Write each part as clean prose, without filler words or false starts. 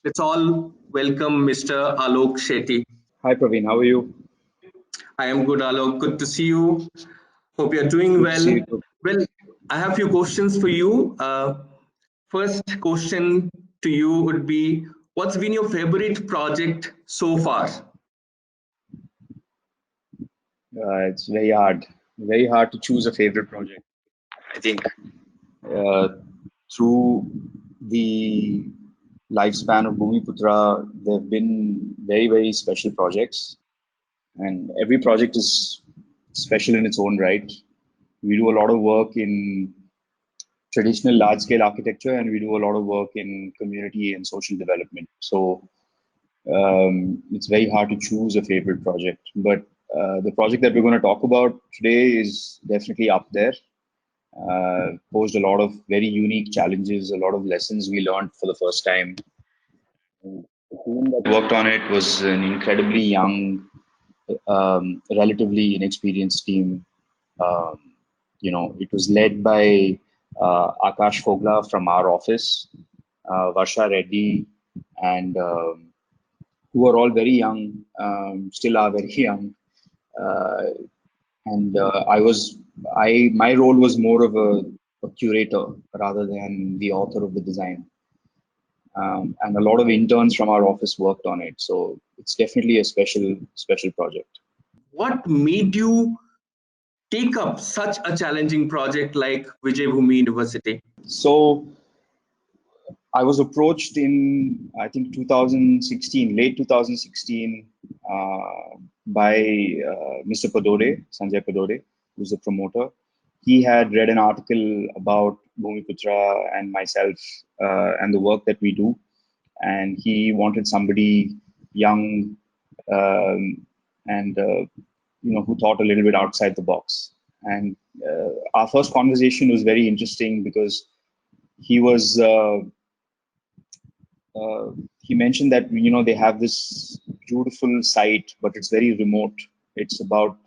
Let's all welcome Mr. Alok Shetty. Hi Praveen, how are you? I am good, Alok. Good to see you. Hope you're doing Good to see well. you too. Well, I have a few questions for you. First question to you would be, what's been your favorite project so far? It's very hard to choose a favorite project. I think uh, through the lifespan of Bhumiputra, there have been very special projects, and every project is special in its own right. We do a lot of work in traditional large-scale architecture, and we do a lot of work in community and social development. So it's very hard to choose a favorite project, but the project that we're going to talk about today is definitely up there. Posed a lot of very unique challenges, a lot of lessons we learned for the first time. The team that worked on it was an incredibly young, relatively inexperienced team. Um, it was led by Akash Fogla from our office, Varsha Reddy, and who are all very young, still are very young. Uh, and my role was more of a curator rather than the author of the design. And a lot of interns from our office worked on it. So it's definitely a special project. What made you take up such a challenging project like Vijay Bhumi University? So I was approached in, I think, 2016, late 2016, by Mr. Padore, Sanjay Padore, who's the promoter. He had read an article about Bhumiputra and myself and the work that we do, and he wanted somebody young um, and who thought a little bit outside the box. And our first conversation was very interesting because he was. He mentioned that they have this beautiful site, but it's very remote. It's about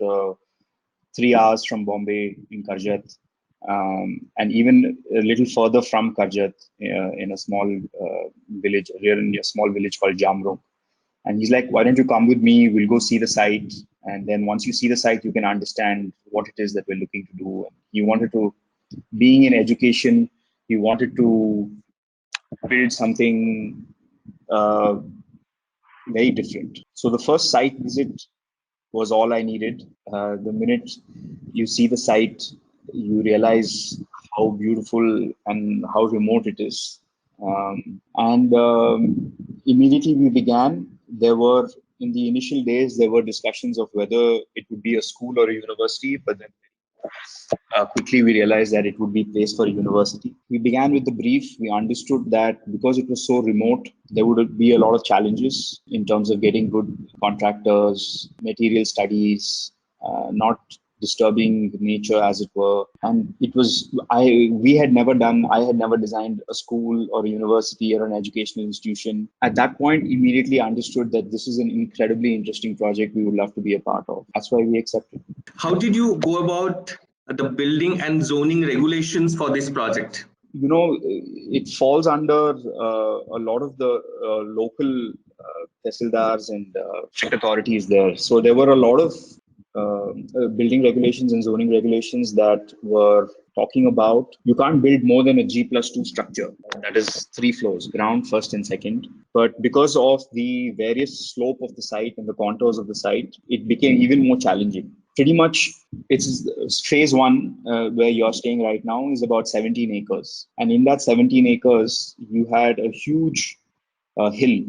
3 hours from Bombay in Karjat, and even a little further from Karjat, in a small village, here in a small village called Jamrong. And he's like, "Why don't you come with me? We'll go see the site, and then once you see the site, you can understand what it is that we're looking to do." He wanted to, being in education, he wanted to build something uh, very different. So the first site visit was all I needed. The minute you see the site, you realize how beautiful and how remote it is. And immediately we began. There were, in the initial days, there were discussions of whether it would be a school or a university, but then quickly we realized that it would be placed for a university. We began with the brief. We understood that because it was so remote, there would be a lot of challenges in terms of getting good contractors, material studies, not disturbing nature as it were. And it was, I had never designed a school or a university or an educational institution. At that point, immediately understood that this is an incredibly interesting project we would love to be a part of. That's why we accepted. How did you go about the building and zoning regulations for this project? It falls under a lot of the local tehsildars and authorities there. So there were a lot of building regulations and zoning regulations that were talking about you can't build more than a G+2 structure. That is 3 floors, ground, first, and second. But because of the various slope of the site and the contours of the site, it became even more challenging. Pretty much, it's phase one, where you're staying right now, is about 17 acres. And in that 17 acres, you had a huge hill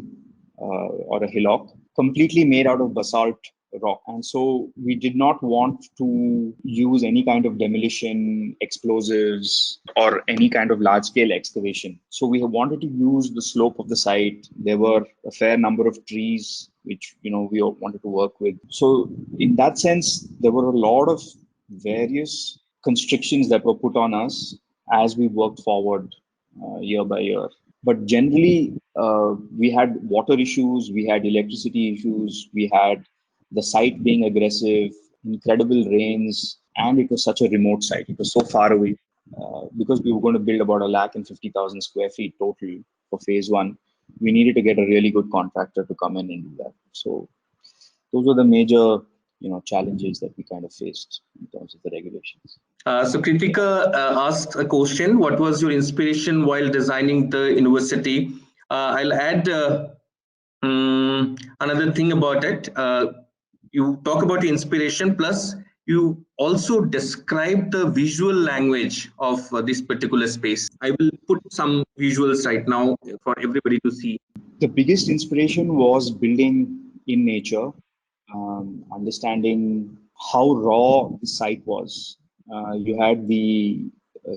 or a hillock completely made out of basalt rock. And so we did not want to use any kind of demolition, explosives, or any kind of large scale excavation. So we wanted to use the slope of the site. There were a fair number of trees which we all wanted to work with. So in that sense, there were a lot of various constrictions that were put on us as we worked forward year by year. But generally, we had water issues, we had electricity issues, we had the site being aggressive, incredible rains, and it was such a remote site. It was so far away because we were going to build about 150,000 square feet total for phase one. we needed to get a really good contractor to come in and do that. So those were the major, challenges that we kind of faced in terms of the regulations. So Kritika asked a question: what was your inspiration while designing the university? I'll add another thing about it. You talk about the inspiration, plus you also describe the visual language of this particular space. I will put some visuals right now for everybody to see. The biggest inspiration was building in nature, understanding how raw the site was. You had the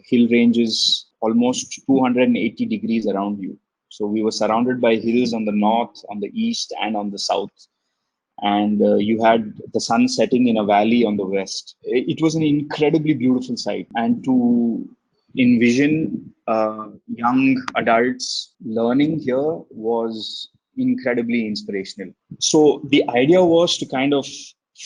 hill ranges almost 280 degrees around you. So we were surrounded by hills on the north, on the east, and on the south. And you had the sun setting in a valley on the west. It was an incredibly beautiful sight. And to envision young adults learning here was incredibly inspirational. So the idea was to kind of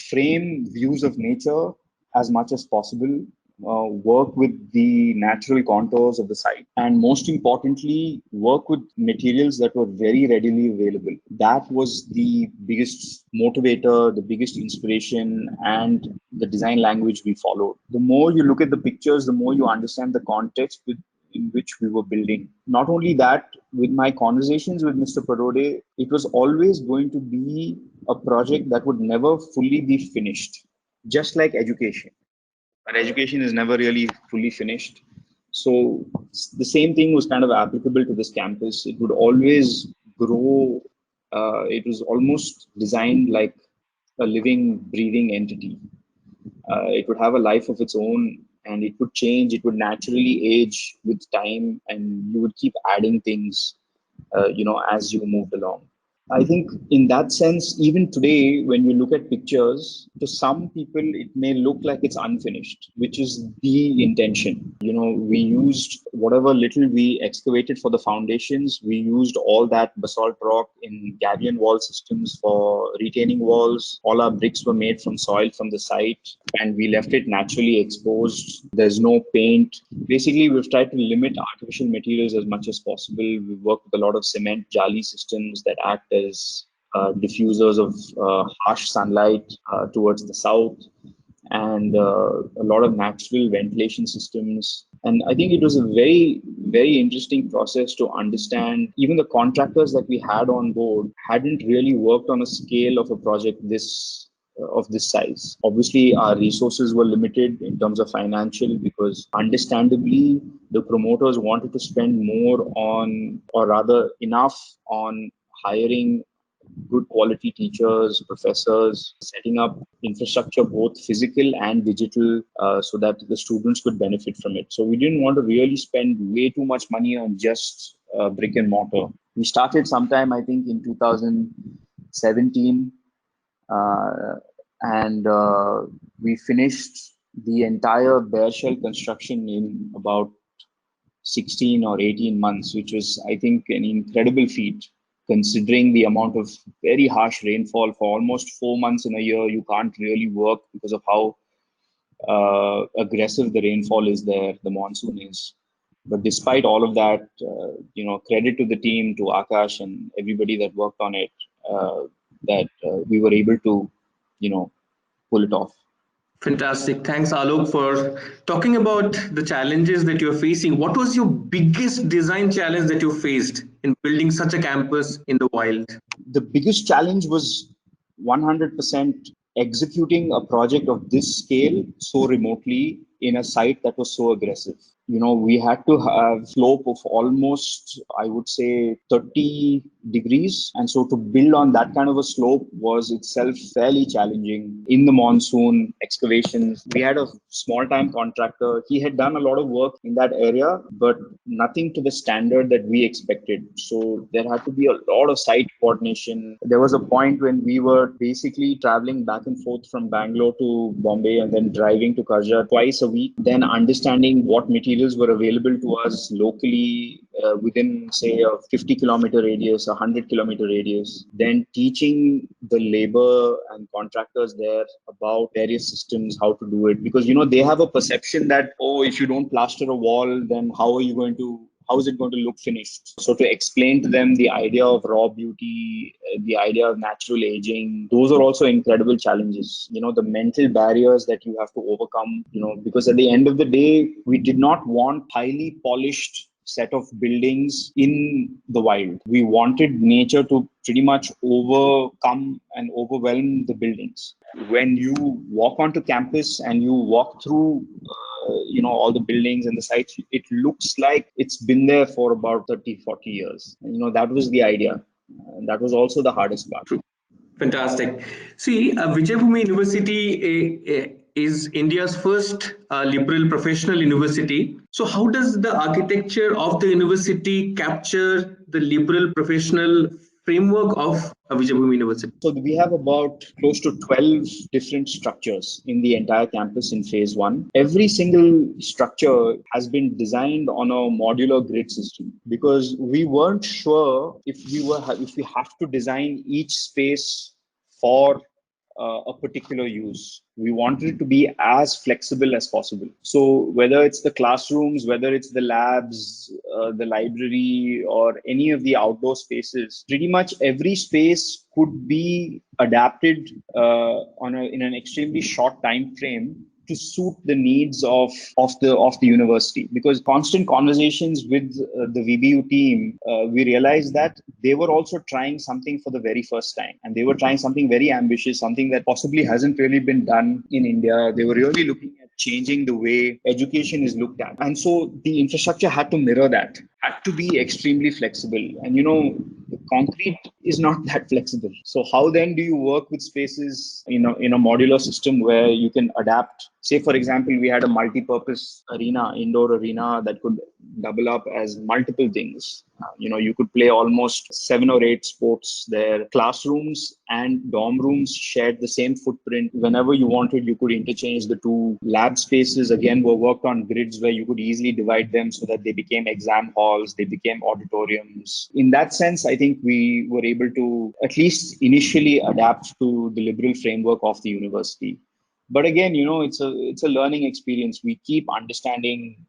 frame views of nature as much as possible, work with the natural contours of the site, and most importantly, work with materials that were very readily available. That was the biggest motivator, the biggest inspiration, and the design language we followed. The more you look at the pictures, the more you understand the context in which we were building. Not only that, with my conversations with Mr. Parode, it was always going to be a project that would never fully be finished, just like education. But education is never really fully finished. So the same thing was kind of applicable to this campus. It would always grow. It was almost designed like a living, breathing entity. It would have a life of its own, and it would change. It would naturally age with time, and you would keep adding things, as you moved along. I think in that sense, even today, when you look at pictures, to some people, it may look like it's unfinished, which is the intention. We used whatever little we excavated for the foundations. We used all that basalt rock in gabion wall systems for retaining walls. All our bricks were made from soil from the site, and we left it naturally exposed. There's no paint. Basically, we've tried to limit artificial materials as much as possible. We've worked with a lot of cement jali systems that act as diffusers of harsh sunlight towards the south, and a lot of natural ventilation systems. And I think it was a very, very interesting process to understand. Even the contractors that we had on board hadn't really worked on a scale of a project of this size. Obviously, our resources were limited in terms of financial, because understandably, the promoters wanted to spend more on, or rather enough on, hiring good quality teachers, professors, setting up infrastructure, both physical and digital, so that the students could benefit from it. So we didn't want to really spend way too much money on just brick and mortar. We started sometime, I think, in 2017, and we finished the entire bare shell construction in about 16 or 18 months, which was, I think, an incredible feat, considering the amount of very harsh rainfall for almost 4 months in a year. You can't really work because of how aggressive the rainfall is there, the monsoon is. But despite all of that, credit to the team, to Akash and everybody that worked on it, that we were able to, pull it off. Fantastic. Thanks, Alok, for talking about the challenges that you're facing. What was your biggest design challenge that you faced in building such a campus in the wild? The biggest challenge was 100% executing a project of this scale so remotely in a site that was so aggressive. We had to have slope of almost, I would say, 30 degrees. And so to build on that kind of a slope was itself fairly challenging. In the monsoon, excavations, we had a small time contractor. He had done a lot of work in that area, but nothing to the standard that we expected. So there had to be a lot of site coordination. There was a point when we were basically traveling back and forth from Bangalore to Bombay and then driving to Karja twice a week, then understanding what materials were available to us locally within, say, a 50-kilometer radius, a 100-kilometer radius, then teaching the labor and contractors there about various systems, how to do it. Because, they have a perception that, if you don't plaster a wall, then how are you going to how is it going to look finished? So to explain to them the idea of raw beauty, the idea of natural aging, those are also incredible challenges. The mental barriers that you have to overcome, because at the end of the day, we did not want highly polished set of buildings in the wild. We wanted nature to pretty much overcome and overwhelm the buildings. When you walk onto campus and you walk through all the buildings and the sites, it looks like it's been there for about 30-40 years. That was the idea. And that was also the hardest part. Fantastic. See, Vijayabhumi University is India's first liberal professional university. So how does the architecture of the university capture the liberal professional framework of Vijayabhumi University? So we have about close to 12 different structures in the entire campus in phase one. Every single structure has been designed on a modular grid system because we weren't sure if we have to design each space for a particular use. We wanted it to be as flexible as possible. So whether it's the classrooms, whether it's the labs, the library, or any of the outdoor spaces, pretty much every space could be adapted in an extremely short time frame to suit the needs of the university. Because constant conversations with the VBU team, we realized that they were also trying something for the very first time, and they were trying something very ambitious, something that possibly hasn't really been done in India. They were really looking at changing the way education is looked at, and so the infrastructure had to mirror that, had to be extremely flexible. And concrete is not that flexible. So how then do you work with spaces in a modular system where you can adapt? Say, for example, we had a multi-purpose arena, indoor arena that could double up as multiple things. You could play almost 7 or 8 sports there. Classrooms and dorm rooms shared the same footprint. Whenever you wanted, you could interchange the two. Lab spaces, again, were worked on grids where you could easily divide them so that they became exam halls, they became auditoriums. In that sense, I think we were able to at least initially adapt to the liberal framework of the university. But again, it's a learning experience. We keep understanding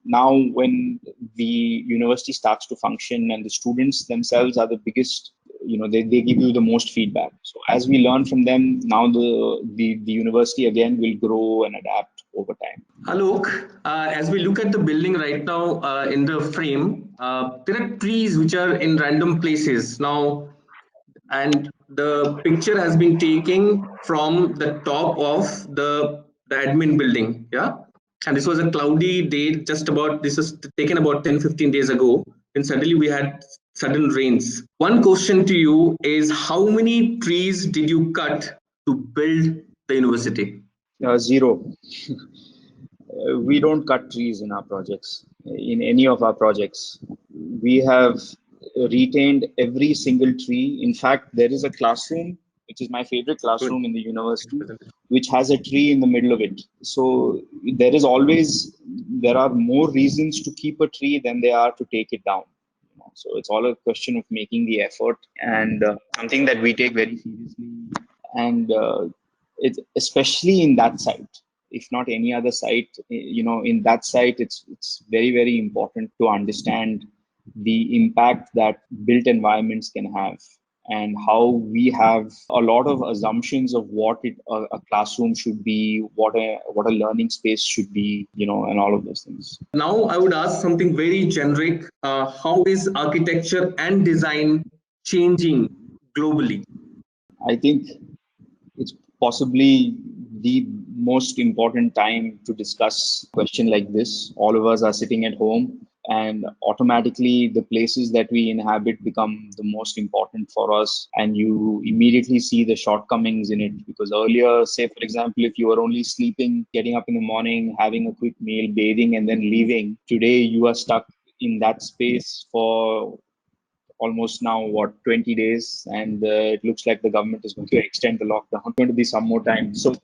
now when the university starts to function, and the students themselves are the biggest, they give you the most feedback. So as we learn from them, now the university again will grow and adapt over time. Alok, as we look at the building right now in the frame, there are trees which are in random places now, and the picture has been taken from the top of the admin building. Yeah. And this was a cloudy day, this was taken about 10-15 days ago, and suddenly we had sudden rains. One question to you is, how many trees did you cut to build the university? 0. We don't cut trees in our projects, in any of our projects. We have retained every single tree. In fact, there is a classroom, which is my favorite classroom in the university, which has a tree in the middle of it. So there are more reasons to keep a tree than there are to take it down. So it's all a question of making the effort, and something that we take very seriously. And it's especially in that site, if not any other site, in that site, it's very, very important to understand the impact that built environments can have, and how we have a lot of assumptions of what a classroom should be, what a learning space should be, and all of those things. Now, I would ask something very generic. How is architecture and design changing globally? I think it's possibly the most important time to discuss a question like this. All of us are sitting at home, and automatically the places that we inhabit become the most important for us, and you immediately see the shortcomings in it. Because earlier, say for example, if you were only sleeping, getting up in the morning, having a quick meal, bathing, and then leaving, today you are stuck in that space for almost now 20 days, and it looks like the government is going to extend the lockdown. It's going to be some more time. So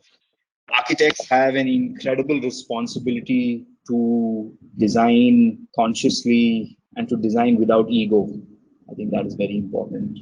architects have an incredible responsibility to design consciously and to design without ego. I think that is very important.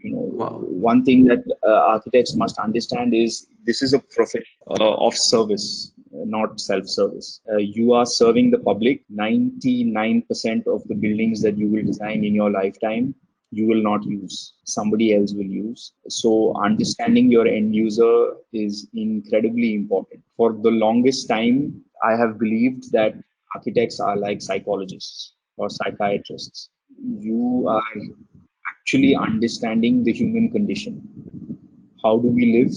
Wow. One thing that architects must understand is this is a profession of service. not self-service. You are serving the public. 99% of the buildings that you will design in your lifetime, you will not use. Somebody else will use. So understanding your end user is incredibly important. For the longest time, I have believed that architects are like psychologists or psychiatrists. You are actually understanding the human condition. How do we live?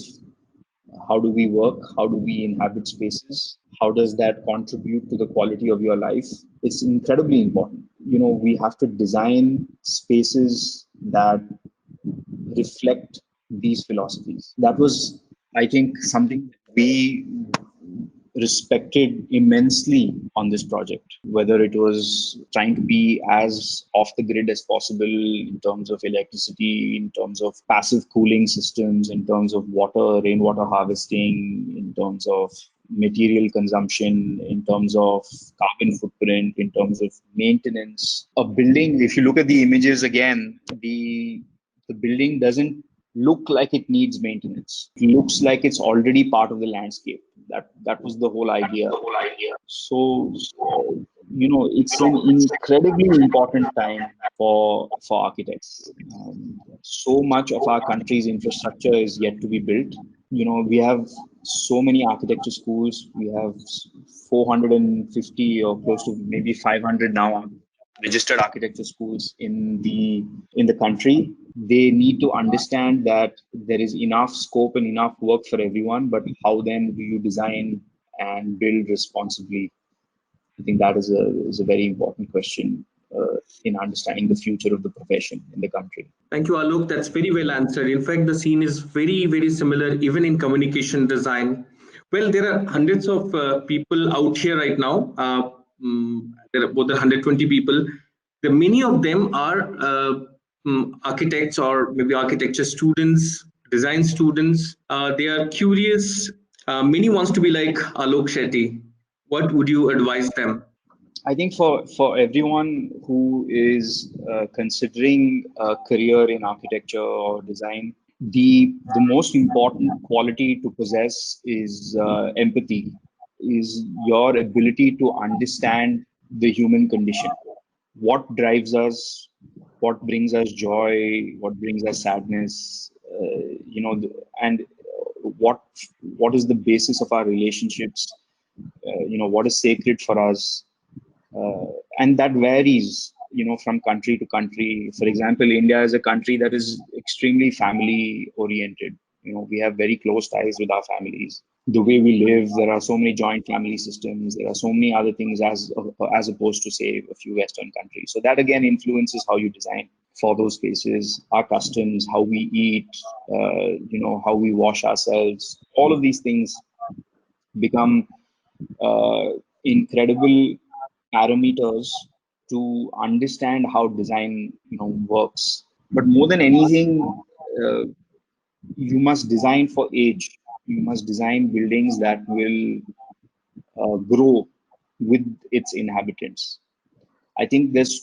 How do we work? How do we inhabit spaces? How does that contribute to the quality of your life? It's incredibly important. We have to design spaces that reflect these philosophies. That was, I think, something we respected immensely on this project, whether it was trying to be as off the grid as possible in terms of electricity, in terms of passive cooling systems, in terms of rainwater harvesting, in terms of material consumption, in terms of carbon footprint, in terms of maintenance. A building, if you look at the images again, the building doesn't look like it needs maintenance. It looks like it's already part of the landscape. That was the whole idea. So it's an incredibly important time for architects. So much of our country's infrastructure is yet to be built. We have so many architecture schools. We have 450 or close to maybe 500 now registered architecture schools in the country. They need to understand that there is enough scope and enough work for everyone, but how then do you design and build responsibly? I think that is a very important question in understanding the future of the profession in the country. Thank you, Alok. That's very well answered. In fact, the scene is very, very similar, even in communication design. Well, there are hundreds of people out here right now. There are more than 120 people. Many of them are architects or maybe architecture students, design students. They are curious. Many wants to be like Alok Shetty. What would you advise them? I think for everyone who is considering a career in architecture or design, the most important quality to possess is empathy, is your ability to understand the human condition. What drives us, what brings us joy, what brings us sadness, and what is the basis of our relationships, what is sacred for us. And that varies, from country to country. For example, India is a country that is extremely family oriented. We have very close ties with our families. The way we live, there are so many joint family systems. There are so many other things as opposed to, say, a few Western countries. So that again influences how you design for those spaces, our customs, how we eat, how we wash ourselves. All of these things become incredible parameters to understand how design works. But more than anything, you must design for age. You must design buildings that will grow with its inhabitants. I think there's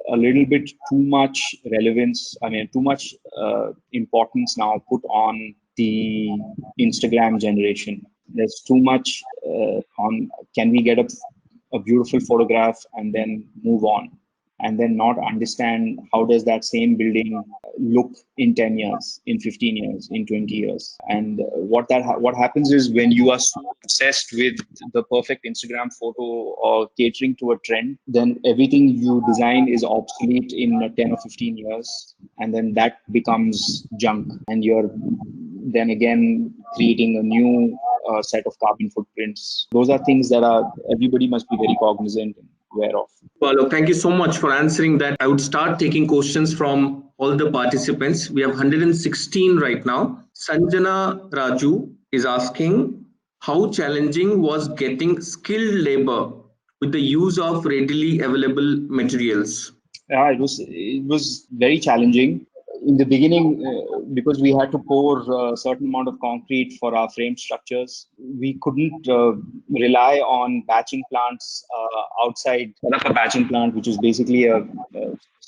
a little bit too much relevance, too much importance now put on the Instagram generation. There's too much on, can we get a beautiful photograph and then move on, and then not understand how does that same building look in 10 years, in 15 years, in 20 years. And what happens is, when you are so obsessed with the perfect Instagram photo or catering to a trend, then everything you design is obsolete in 10 or 15 years, and then that becomes junk, and you're then again creating a new set of carbon footprints. Those are things that everybody must be very cognizant and aware of. Well, thank you so much for answering that. I would start taking questions from all the participants. We have 116 right now. Sanjana Raju is asking, how challenging was getting skilled labor with the use of readily available materials? Yeah, it was very challenging in the beginning, because we had to pour a certain amount of concrete for our frame structures. We couldn't rely on batching plants outside. Set up a batching plant, which is basically a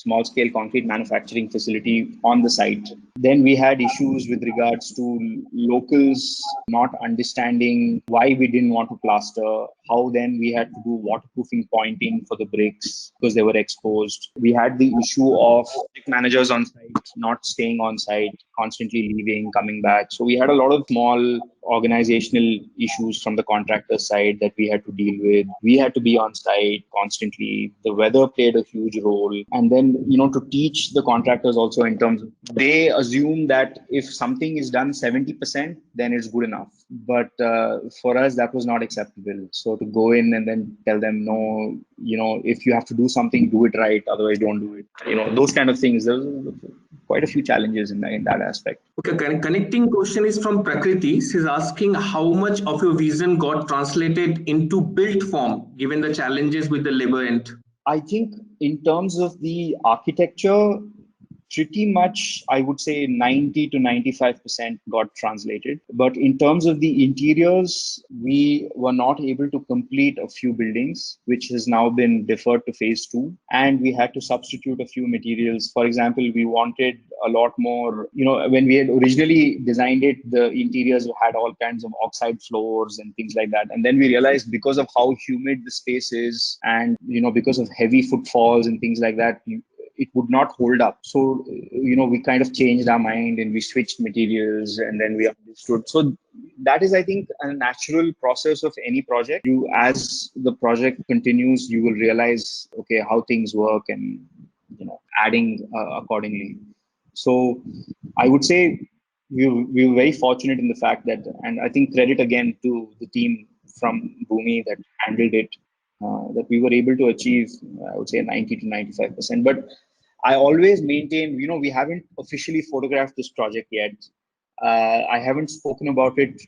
small scale concrete manufacturing facility on the site. Then we had issues with regards to locals not understanding why we didn't want to plaster, how then we had to do waterproofing pointing for the bricks because they were exposed. We had the issue of project managers on site not staying on site, constantly leaving, coming back. So we had a lot of small organizational issues from the contractor side that we had to deal with. We had to be on site constantly. The weather played a huge role. And then, to teach the contractors also in terms of, they assume that if something is done 70%, then it's good enough. But for us, that was not acceptable. So to go in and then tell them, no, if you have to do something, do it right. Otherwise, don't do it. Those kind of things. There's quite a few challenges in that aspect. Okay, connecting question is from Prakriti. She's asking how much of your vision got translated into built form, given the challenges with the labor end. I think in terms of the architecture, pretty much, I would say 90 to 95% got translated. But in terms of the interiors, we were not able to complete a few buildings, which has now been deferred to phase 2. And we had to substitute a few materials. For example, we wanted a lot more, when we had originally designed it, the interiors had all kinds of oxide floors and things like that. And then we realized because of how humid the space is and, because of heavy footfalls and things like that, it would not hold up. So, we kind of changed our mind and we switched materials and then we understood. So that is, I think, a natural process of any project. As the project continues, you will realize, okay, how things work and, adding accordingly. So I would say we were very fortunate in the fact that, and I think credit again to the team from Bhumi that handled it, that we were able to achieve, I would say 90 to 95%. But I always maintain, we haven't officially photographed this project yet. I haven't spoken about it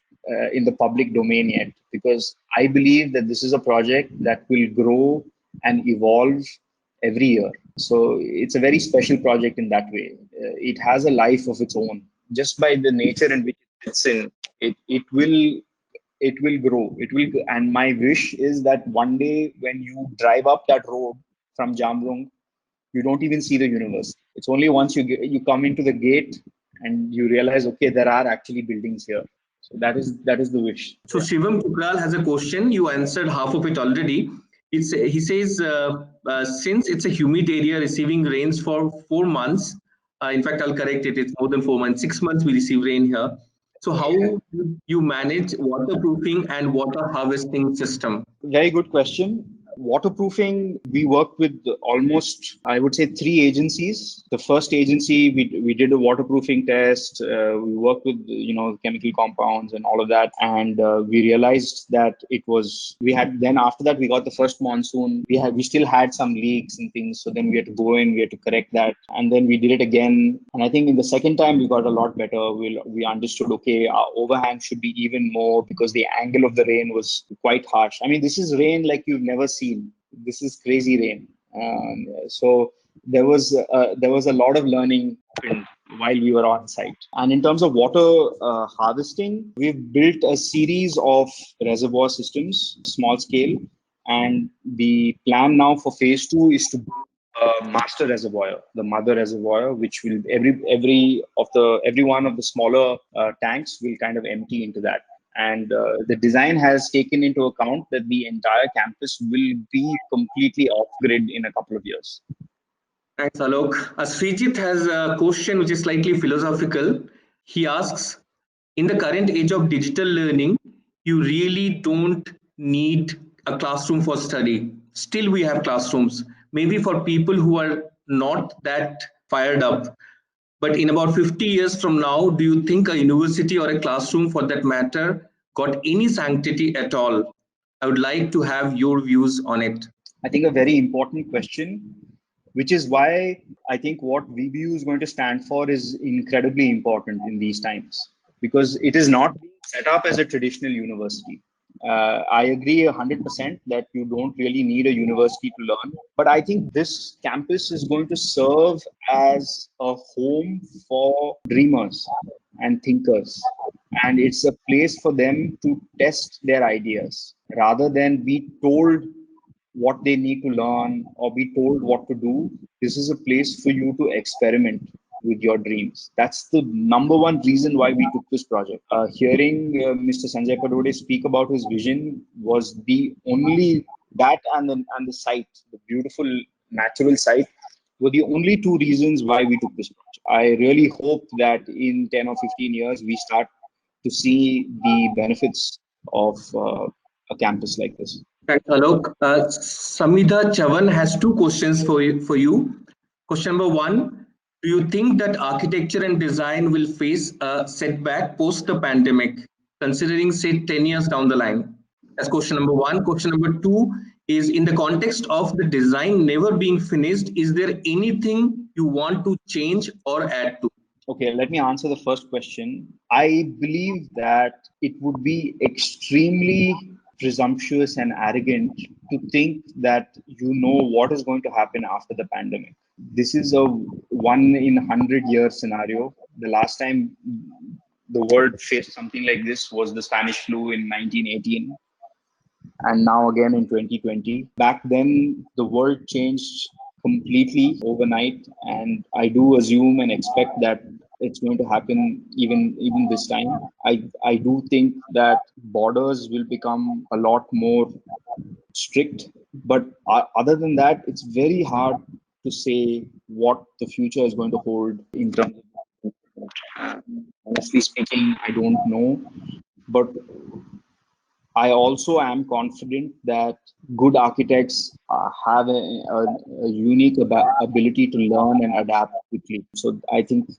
in the public domain yet, because I believe that this is a project that will grow and evolve every year. So it's a very special project in that way. It has a life of its own. Just by the nature in which it's in, it will grow. And my wish is that one day when you drive up that road from Jamrung, you don't even see the universe. It's only once you come into the gate and you realize, okay, there are actually buildings here. So that is the wish. So Shivam Kukral has a question. You answered half of it already. He says, since it's a humid area receiving rains for 4 months, in fact, I'll correct it, it's more than 4 months, 6 months we receive rain here. So how do you manage waterproofing and water harvesting system? Very good question. Waterproofing, we work with almost, I would say, 3 agencies. The first agency, we did a waterproofing test. We worked with, chemical compounds and all of that. And we realized that then after that, we got the first monsoon. We still had some leaks and things. So then we had to go in, we had to correct that. And then we did it again. And I think in the second time, we got a lot better. We understood, okay, our overhang should be even more because the angle of the rain was quite harsh. I mean, this is rain like you've never seen. This is crazy rain. So there was a lot of learning while we were on site. And in terms of water harvesting, we've built a series of reservoir systems, small scale. And the plan now for phase 2 is to build a master reservoir, the mother reservoir, which will every one of the smaller tanks will kind of empty into that. And the design has taken into account that the entire campus will be completely off-grid in a couple of years. Thanks, Alok. Srijit has a question which is slightly philosophical. He asks, in the current age of digital learning, you really don't need a classroom for study. Still, we have classrooms, maybe for people who are not that fired up. But in about 50 years from now, do you think a university or a classroom for that matter got any sanctity at all? I would like to have your views on it. I think a very important question, which is why I think what VBU is going to stand for is incredibly important in these times, because it is not being set up as a traditional university. I agree 100% that you don't really need a university to learn, but I think this campus is going to serve as a home for dreamers and thinkers. And it's a place for them to test their ideas rather than be told what they need to learn or be told what to do. This is a place for you to experiment with your dreams. That's the number one reason why we took this project. Hearing Mr. Sanjay Padode speak about his vision was the only, that and the site, the beautiful natural site, were the only two reasons why we took this project. I really hope that in 10 or 15 years, we start to see the benefits of a campus like this. Thanks, Alok. Samida Chavan has two questions for you. Question number one, do you think that architecture and design will face a setback post the pandemic, considering, say, 10 years down the line? That's question number one. Question number two is, in the context of the design never being finished, is there anything you want to change or add to? Okay, let me answer the first question. I believe that it would be extremely presumptuous and arrogant to think that you know what is going to happen after the pandemic. This is a 1 in 100 year scenario. The last time the world faced something like this was the Spanish flu in 1918, and now again in 2020. Back then, the world changed completely overnight, and I do assume and expect that it's going to happen even this time. I do think that borders will become a lot more strict, but other than that, it's very hard to say what the future is going to hold in terms of, honestly speaking, I don't know. But I also am confident that good architects have a unique ability to learn and adapt quickly. So I think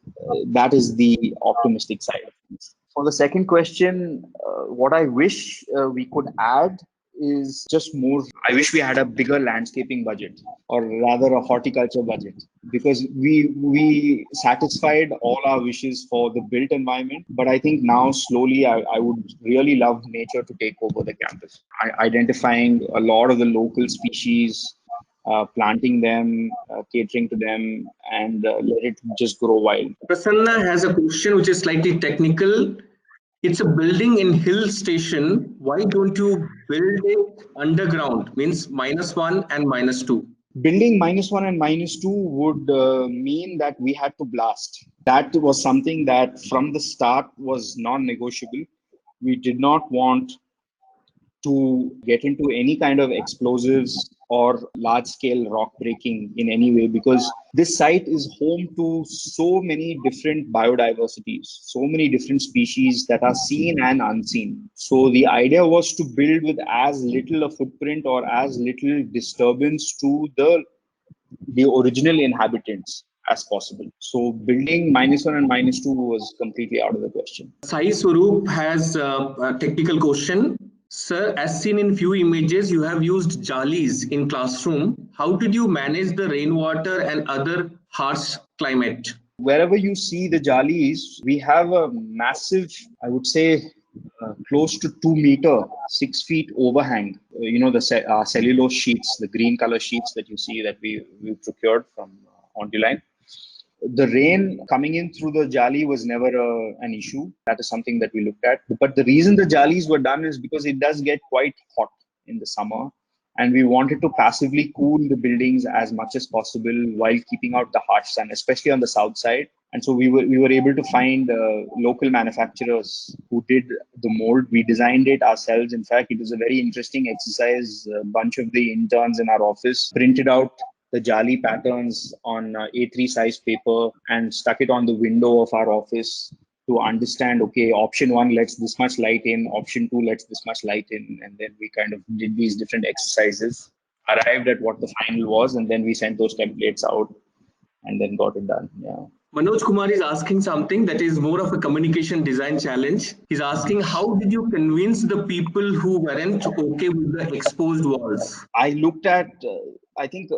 that is the optimistic side of things. For the second question, what I wish we could add is just more. I wish we had a bigger landscaping budget, or rather a horticulture budget, because we satisfied all our wishes for the built environment. But I think now slowly I would really love nature to take over the campus. Identifying a lot of the local species, planting them, catering to them, and let it just grow wild. Prasanna has a question which is slightly technical. It's a building in hill station. Why don't you build it underground? Means -1 and -2. Building -1 and -2 would mean that we had to blast. That was something that from the start was non-negotiable. We did not want to get into any kind of explosives or large scale rock breaking in any way, because this site is home to so many different biodiversities, so many different species that are seen and unseen. So the idea was to build with as little a footprint or as little disturbance to the original inhabitants as possible. So building -1 and -2 was completely out of the question. Sai Swaroop has a technical question. Sir, as seen in few images, you have used jalis in classroom. How did you manage the rainwater and other harsh climate? Wherever you see the jalis, we have a massive, I would say, close to 2 meter, 6 feet overhang. The cellulose sheets, the green color sheets that you see that we procured from Onduline. The rain coming in through the jali was never an issue. That is something that we looked at. But the reason the jalis were done is because it does get quite hot in the summer, and we wanted to passively cool the buildings as much as possible while keeping out the harsh sun, especially on the south side. And so we were able to find local manufacturers who did the mold. We designed it ourselves. In fact, it was a very interesting exercise. A bunch of the interns in our office printed out the jali patterns on A3 size paper and stuck it on the window of our office to understand, okay, option 1 lets this much light in, option 2 lets this much light in. And then we kind of did these different exercises, arrived at what the final was, and then we sent those templates out and then got it done. Yeah. Manoj Kumar is asking something that is more of a communication design challenge. He's asking, how did you convince the people who weren't okay with the exposed walls? I looked at, I think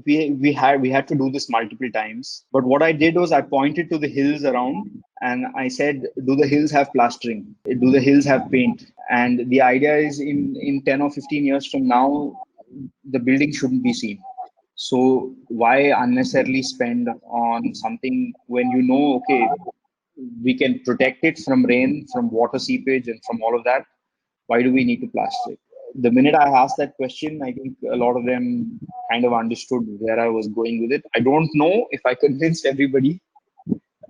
we had to do this multiple times. But what I did was I pointed to the hills around and I said, do the hills have plastering? Do the hills have paint? And the idea is in 10 or 15 years from now, the building shouldn't be seen. So why unnecessarily spend on something when you know, okay, we can protect it from rain, from water seepage, and from all of that? Why do we need to plaster it? the minute I asked that question, I think a lot of them kind of understood where I was going with it. I don't know if I convinced everybody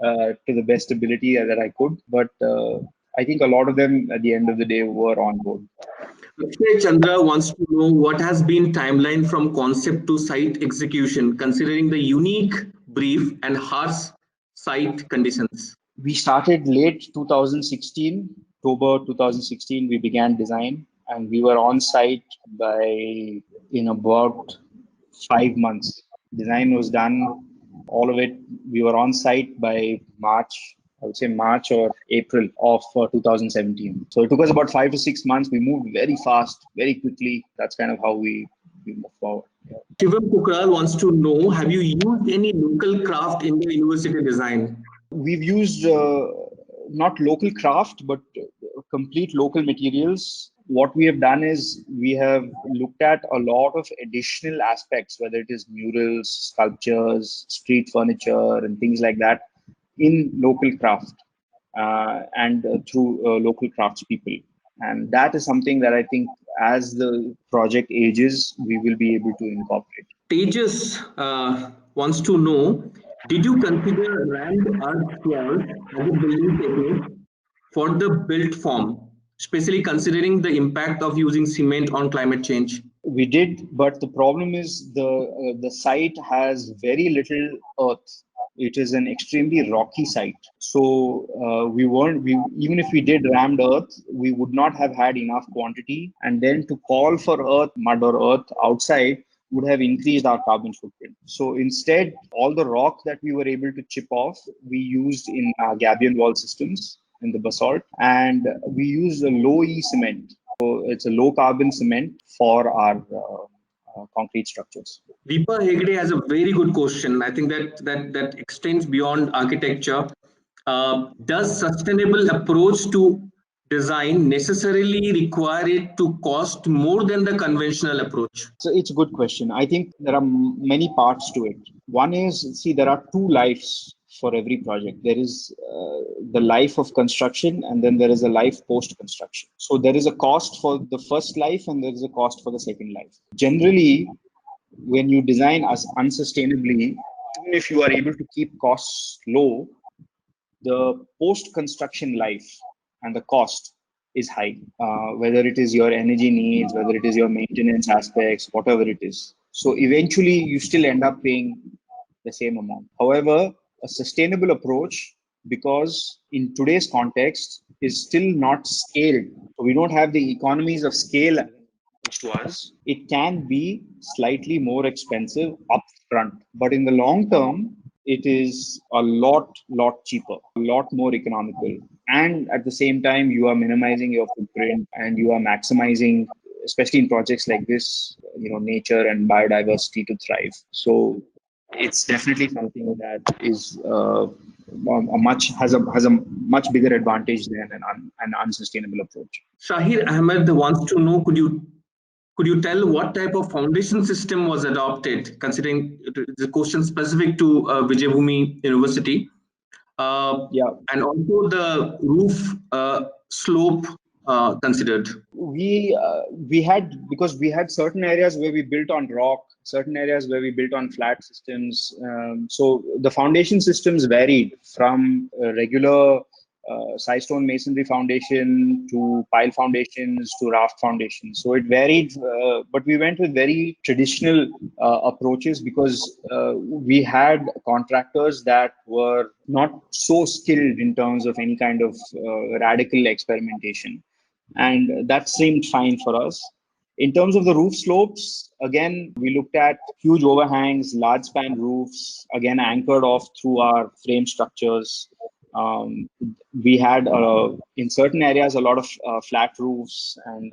to the best ability that I could, but I think a lot of them at the end of the day were on board. Akshay Chandra wants to know what has been timeline from concept to site execution, considering the unique brief and harsh site conditions. We started late 2016, October 2016, we began design, and we were on site in about 5 months. Design was done, all of it. We were on site by March, I would say March or April of 2017. So it took us about 5 to 6 months. We moved very fast, very quickly. That's kind of how we move forward. Yeah. Shivam Kukral wants to know, have you used any local craft in the university design? We've used not local craft, but complete local materials. What we have done is we have looked at a lot of additional aspects, whether it is murals, sculptures, street furniture, and things like that in local craft and through local craftspeople. And that is something that I think as the project ages, we will be able to incorporate. Tejas wants to know, did you consider rammed earth walls as a building technique for the built form, especially considering the impact of using cement on climate change? We did, but the problem is the site has very little earth. It is an extremely rocky site. So even if we did rammed earth, we would not have had enough quantity. And then to call for earth, mud or earth outside would have increased our carbon footprint. So instead, all the rock that we were able to chip off, we used in our gabion wall systems in the basalt, and we used a low E cement. So it's a low carbon cement for our concrete structures. Deepa Hegde has a very good question. I think that extends beyond architecture. Does sustainable approach to design necessarily require it to cost more than the conventional approach? So it's a good question. I think there are many parts to it. One is, see, there are two lives for every project. There is the life of construction, and then there is a life post-construction. So there is a cost for the first life and there is a cost for the second life. Generally, when you design as unsustainably, even if you are able to keep costs low, the post-construction life and the cost is high, whether it is your energy needs, whether it is your maintenance aspects, whatever it is. So eventually you still end up paying the same amount. However, a sustainable approach, because in today's context, is still not scaled. So we don't have the economies of scale to us. It can be slightly more expensive upfront, but in the long term, it is a lot cheaper, a lot more economical. And at the same time, you are minimizing your footprint and you are maximizing, especially in projects like this, nature and biodiversity to thrive. So it's definitely something that is has a much bigger advantage than an unsustainable approach. Shahir Ahmed wants to know, could you tell what type of foundation system was adopted, considering the question specific to Vijayabhumi University? And also the roof slope considered. We had, because we had certain areas where we built on rock, certain areas where we built on flat systems. So the foundation systems varied from regular side-stone masonry foundation to pile foundations to raft foundations. So it varied, but we went with very traditional approaches because we had contractors that were not so skilled in terms of any kind of radical experimentation. And that seemed fine for us. In terms of the roof slopes, again, we looked at huge overhangs, large span roofs, again, anchored off through our frame structures. We had, in certain areas, a lot of flat roofs, and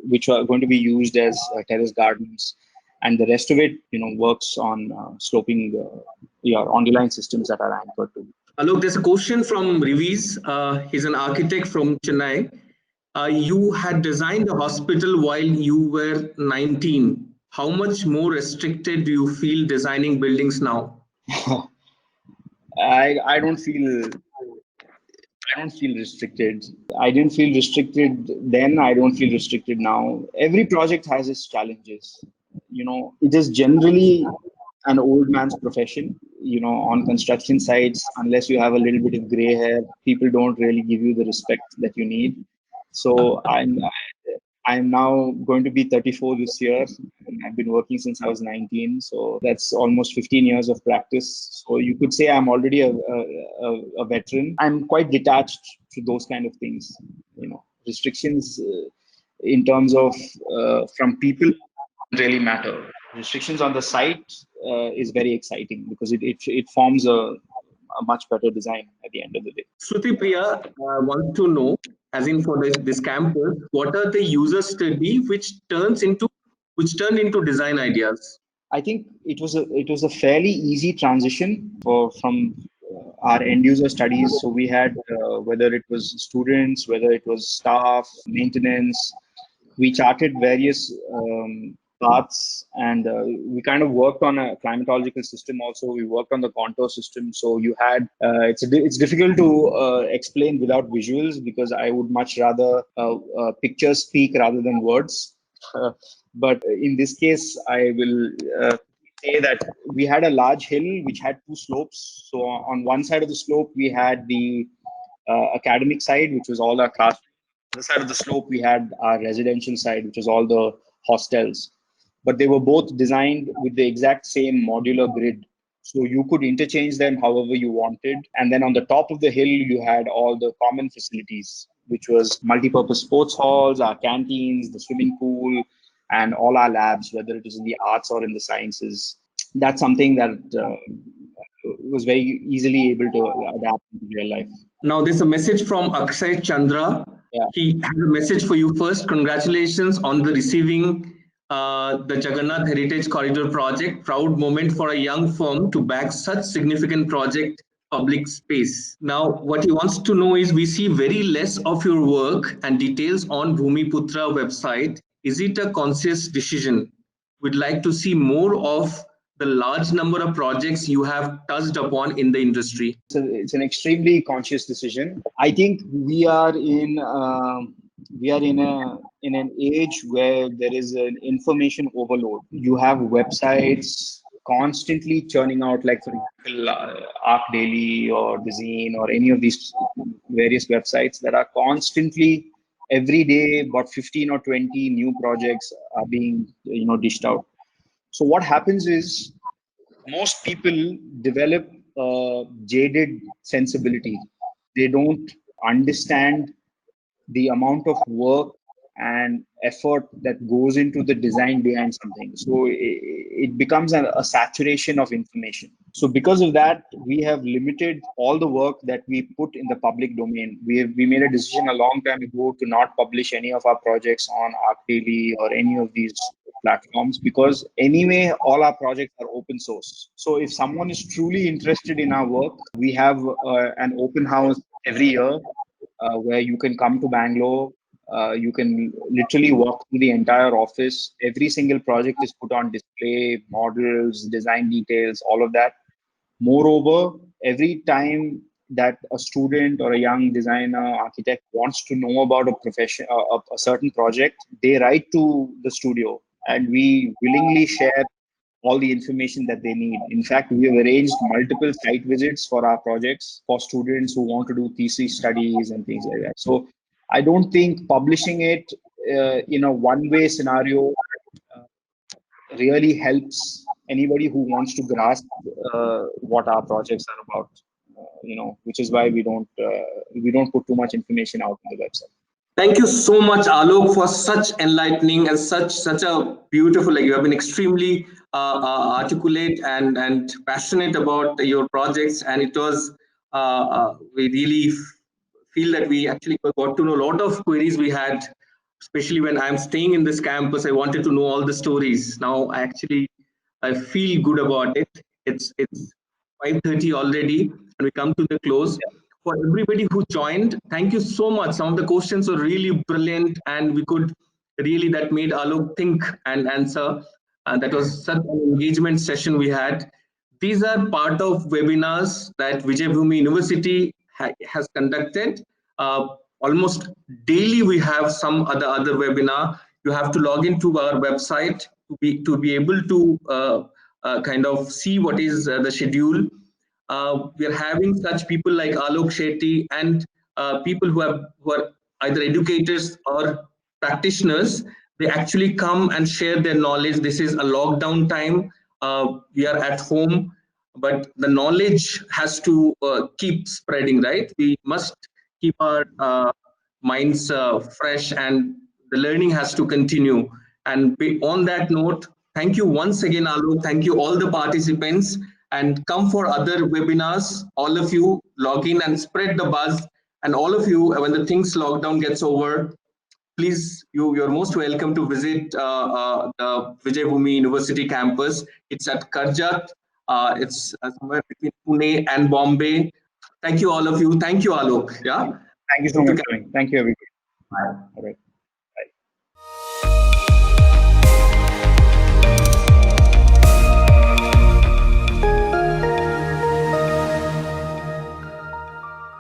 which are going to be used as terrace gardens. And the rest of it, works on sloping on-the-line systems that are anchored to. Alok, there's a question from Riviz. He's an architect from Chennai. You had designed a hospital while you were 19. How much more restricted do you feel designing buildings now? I don't feel I don't feel restricted. I didn't feel restricted then. I don't feel restricted now. Every project has its challenges. It is generally an old man's profession. On construction sites, unless you have a little bit of gray hair, people don't really give you the respect that you need. So I'm now going to be 34 this year. And I've been working since I was 19. So that's almost 15 years of practice. So you could say I'm already a veteran. I'm quite detached to those kind of things. Restrictions in terms of from people really matter. Restrictions on the site is very exciting because it forms a much better design at the end of the day. Shruti Priya wants to know, as in for this campus, what are the user study which turned into design ideas? I think it was a fairly easy transition from our end user studies. So we had whether it was students, whether it was staff, maintenance. We charted various paths, and we kind of worked on a climatological system. Also, we worked on the contour system. So you had it's difficult to explain without visuals because I would much rather pictures speak rather than words. But in this case, I will say that we had a large hill which had two slopes. So on one side of the slope, we had the academic side, which was all our classrooms. On the side of the slope, we had our residential side, which was all the hostels. But they were both designed with the exact same modular grid. So you could interchange them however you wanted. And then on the top of the hill, you had all the common facilities, which was multi-purpose sports halls, our canteens, the swimming pool, and all our labs, whether it is in the arts or in the sciences. That's something that was very easily able to adapt to real life. Now, there's a message from Akshay Chandra. Yeah. He has a message for you first. Congratulations on the receiving the Jagannath Heritage Corridor project. Proud moment for a young firm to back such significant project public space. Now, what he wants to know is we see very less of your work and details on Bhumiputra website. Is it a conscious decision? We'd like to see more of the large number of projects you have touched upon in the industry. So it's an extremely conscious decision. I think we are in an age where there is an information overload. You have websites constantly churning out, like for example, Arc Daily or the Zine or any of these various websites that are constantly every day about 15 or 20 new projects are being dished out. So what happens is most people develop a jaded sensibility. They don't understand the amount of work and effort that goes into the design behind something. So it becomes a saturation of information. So because of that, we have limited all the work that we put in the public domain. We made a decision a long time ago to not publish any of our projects on ArcDaily or any of these platforms, because anyway, all our projects are open source. So if someone is truly interested in our work, we have an open house every year where you can come to Bangalore. You can literally walk through the entire office. Every single project is put on display, models, design details, all of that. Moreover, every time that a student or a young designer, architect wants to know about a profession, a certain project, they write to the studio, and we willingly share all the information that they need. In fact, we have arranged multiple site visits for our projects for students who want to do thesis studies and things like that. So I don't think publishing it in a one-way scenario really helps anybody who wants to grasp what our projects are about. Which is why we don't put too much information out on the website. Thank you so much, Alok, for such enlightening and such a beautiful. Like, you have been extremely articulate and passionate about your projects, and it was we really feel that we actually got to know a lot of queries we had, especially when I'm staying in this campus. I wanted to know all the stories. Now I feel good about it. It's 5:30 already, and we come to the close. For everybody who joined, thank you so much. Some of the questions were really brilliant, and we could really, that made Alok think and answer. And that was such an engagement session we had. These are part of webinars that Vijay Bhumi University has conducted. Almost daily we have some other webinar. You have to log into our website to be able to kind of see what is the schedule. We are having such people like Alok Shetty and people who are either educators or practitioners. They actually come and share their knowledge. This is a lockdown time. We are at home, but the knowledge has to keep spreading, right? We must keep our minds fresh, and the learning has to continue. And on that note, thank you once again, Alok. Thank you all the participants, and come for other webinars. All of you log in and spread the buzz. And all of you, when the things lockdown gets over, please, you're most welcome to visit the Vijay Bhumi University campus. It's at Karjat. It's somewhere between Pune and Bombay. Thank you, all of you. Thank you, Alok. Yeah. Thank you so much. Thank you, everybody. Bye. All right.